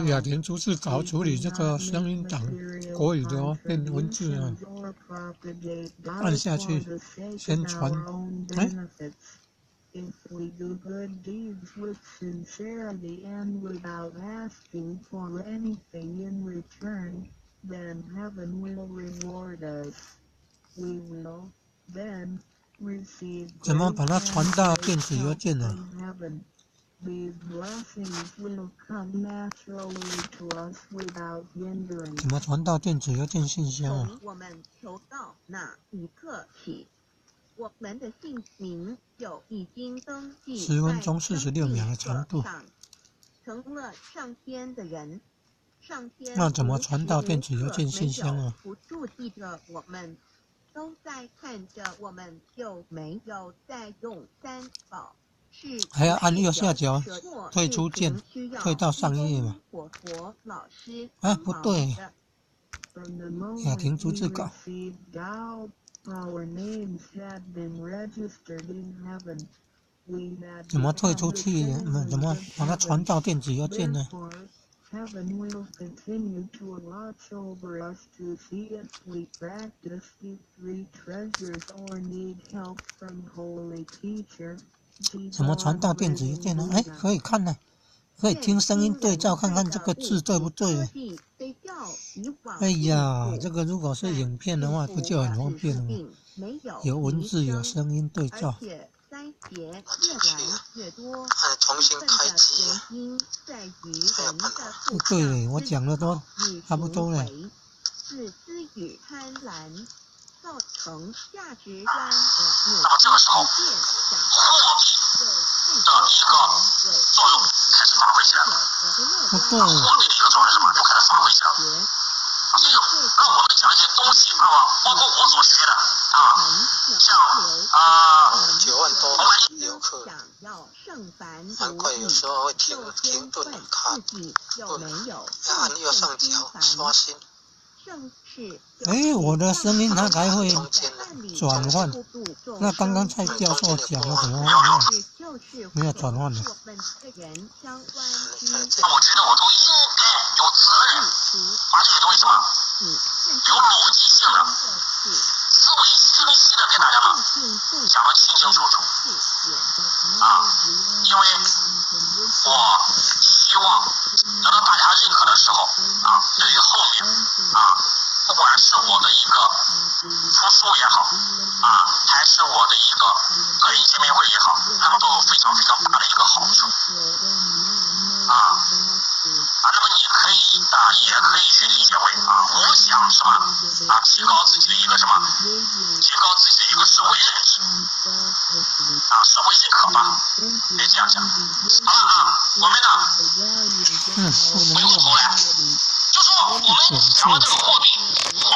雅田逐字稿处理这个声音档国语的哦，变文字啊，按下去宣传，哎。If we do good deeds with sincerity and without asking for anything in return, then heaven will reward us. We will then receive 怎么把它传到电子邮件呢？These blessings will come naturally to us without hindrance. 怎么传到电子邮件信箱啊？从我们求告那一刻起，我们的姓名就已经登记10分钟46秒的长度，成了上天的人。上天那怎么传到电子邮件信箱啊？不注记着我们，都在看着我们，有没有在用三宝？还要按右下角退出键，退到上页嘛。啊，不对，雅婷逐字稿。怎么退出去？怎么把它传到电子邮件呢？Heaven will continue to watch over us to see if we practice these three treasures or need help from Holy Teacher. 怎么传到电子邮件呢？哎，可以看呢，可以听声音对照，看看这个字对不对。哎呀，这个如果是影片的话，不就很方便了吗？有文字有声音对照。重新开机。不对嘞，我讲的都差不多嘞。自私与贪婪造成价值观的扭这个时候，曲变下，货币的一个作用开始发挥起来了。不对。货币的一个作用是什么？就开始发挥起来了。那我们讲一些东西啊，包括我所学的像9万多游客，难怪有时候会停顿卡顿。按右上角刷新。哎，我的声音它还会转换，那刚刚蔡教授讲了怎么没有转换呢？我觉得我都应该有责任把这些东西什么有逻辑性的、思维清晰的给大家们讲得清清楚楚因为我希望得到大家认可的时候对于后面不管是我的一个出书也好还是我的一个个人见面会也好，他们都有非常非常大的一个好处那么你可以也可以去理解为我想什么提高自己的一个什么，提高自己的一个社会认知社会认可吧，可以这样讲。好了我们呢回过头来就说我们讲这个货币